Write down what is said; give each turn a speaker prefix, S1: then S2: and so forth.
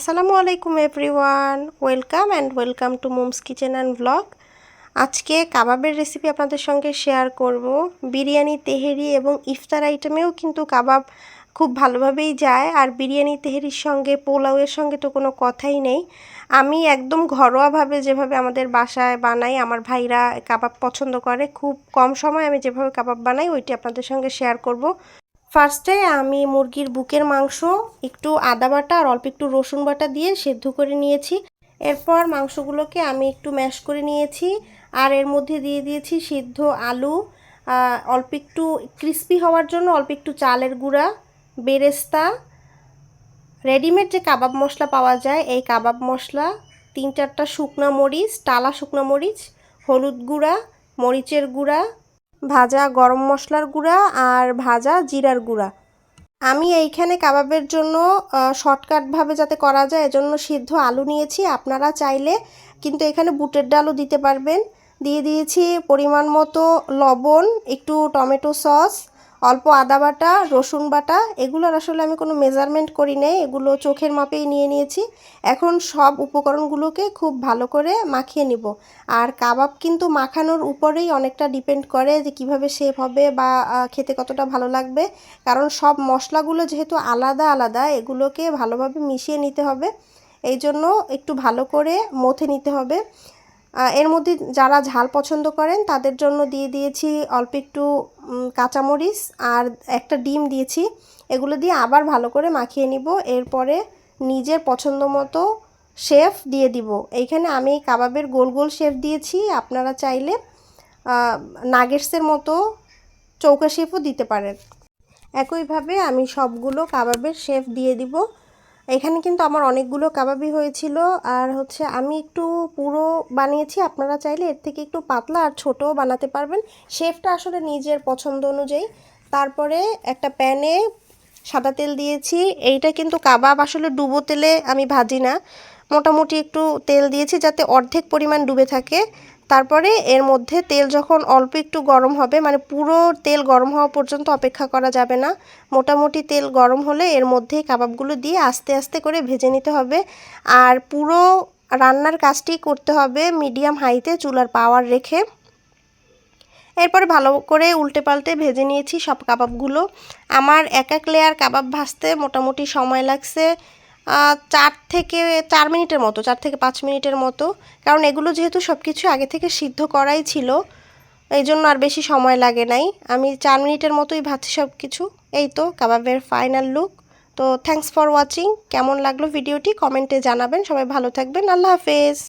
S1: আসসালামু আলাইকুম everyone, welcome to moms kitchen and blog. আজকে কাবাবের রেসিপি আপনাদের সঙ্গে শেয়ার করব। বিরিয়ানি, তেহেরি এবং ইফতার আইটেমেও কিন্তু কাবাব খুব ভালোভাবেই যায়। আর বিরিয়ানি, তেহেরির সঙ্গে, পোলাওয়ের সঙ্গে তো কোনো কথাই নেই। আমি একদম ঘরোয়াভাবে যেভাবে আমাদের বাসায় বানাই, আমার ভাইরা কাবাব পছন্দ করে, খুব কম সময় আমি যেভাবে কাবাব বানাই ওইটি আপনাদের সঙ্গে শেয়ার করব। ফার্স্টে আমি মুরগির বুকের মাংস একটু আদা বাটা আর অল্প একটু রসুন বাটা দিয়ে সেদ্ধ করে নিয়েছি। এরপর মাংসগুলোকে আমি একটু ম্যাশ করে নিয়েছি আর এর মধ্যে দিয়ে দিয়েছি সিদ্ধ আলু, অল্প একটু ক্রিস্পি হওয়ার জন্য অল্প একটু চালের গুঁড়া, বেরেস্তা, রেডিমেড যে কাবাব মশলা পাওয়া যায় এই কাবাব মশলা, 3-4টা শুকনো মরিচ, টালা শুকনো মরিচ, হলুদ গুঁড়া, মরিচের গুঁড়া, ভাজা গরম মশলার গুঁড়া আর ভাজা জিরার গুঁড়া। আমি এইখানে কাবাবের জন্য শর্টকাটভাবে যাতে করা যায় এজন্য সিদ্ধ আলু নিয়েছি। আপনারা চাইলে কিন্তু এখানে বুটের ডালও দিতে পারবেন। দিয়ে দিয়েছি পরিমাণ মতো লবণ, একটু টমেটো সস, অল্প আদা বাটা, রসুন বাটা। এগুলোর আসলে আমি কোনো মেজারমেন্ট করি নাই, এগুলো চোখের মাপেই নিয়ে নিয়েছি। এখন সব উপকরণগুলোকে খুব ভালো করে মাখিয়ে নিব। আর কাবাব কিন্তু মাখানোর উপরেই অনেকটা ডিপেন্ড করে যে কিভাবে শেপ হবে বা খেতে কতটা ভালো লাগবে। কারণ সব মশলাগুলো যেহেতু আলাদা আলাদা, এগুলোকে ভালোভাবে মিশিয়ে নিতে হবে, এই জন্য একটু ভালো করে মথে নিতে হবে। এর মধ্যে যারা ঝাল পছন্দ করেন তাদের জন্য দিয়ে দিয়েছি অল্প একটু কাঁচামরিচ আর একটা ডিম দিয়েছি। এগুলো দিয়ে আবার ভালো করে মাখিয়ে নিব। এরপরে নিজের পছন্দ মতো শেফ দিয়ে দিব। এইখানে আমি কাবাবের গোল গোল শেফ দিয়েছি, আপনারা চাইলে নাগেটসের মতো চৌকা শেফও দিতে পারেন। একইভাবে আমি সবগুলো কাবাবের শেফ দিয়ে দিব। এখানে কিন্তু আমার অনেকগুলো কাবাবই হয়েছিল। আর আমি একটু পুরো বানিয়েছি, আপনারা চাইলে এর থেকে একটু পাতলা আর ছোটও বানাতে পারবেন। শেফটা আসলে নিজের পছন্দ অনুযায়ী। তারপরে একটা প্যানে সাদা তেল দিয়েছি। এইটা কিন্তু কাবাব আসলে ডুবো তেলে আমি ভাজি না, মোটামুটি একটু তেল দিয়েছি যাতে অর্ধেক পরিমাণ ডুবে থাকে। তারপরে এর মধ্যে তেল যখন অল্প একটু গরম হবে, মানে পুরো তেল গরম হওয়া পর্যন্ত অপেক্ষা করা যাবে না, মোটামুটি তেল গরম হলে এর মধ্যেই কাবাবগুলো দিয়ে আস্তে আস্তে করে ভেজে নিতে হবে। আর পুরো রান্নার কাজটি করতে হবে মিডিয়াম হাইতে চুলার পাওয়ার রেখে। এরপরে ভালো করে উল্টে পাল্টে ভেজে নিয়েছি সব কাবাবগুলো। আমার এক লেয়ার কাবাব ভাজতে মোটামুটি সময় লাগছে 4 মিনিটের মতো, 4 থেকে 5 মিনিটের মতো। কারণ এগুলো যেহেতু সব কিছু আগে থেকে সিদ্ধ করাই ছিল, এই জন্য আর বেশি সময় লাগে নাই। আমি 4 মিনিটের মতোই ভাজছি সব কিছু। এই তো কাবাবের ফাইনাল লুক। তো থ্যাঙ্কস ফর ওয়াচিং। কেমন লাগলো ভিডিওটি কমেন্টে জানাবেন। সবাই ভালো থাকবেন। আল্লাহ হাফেজ।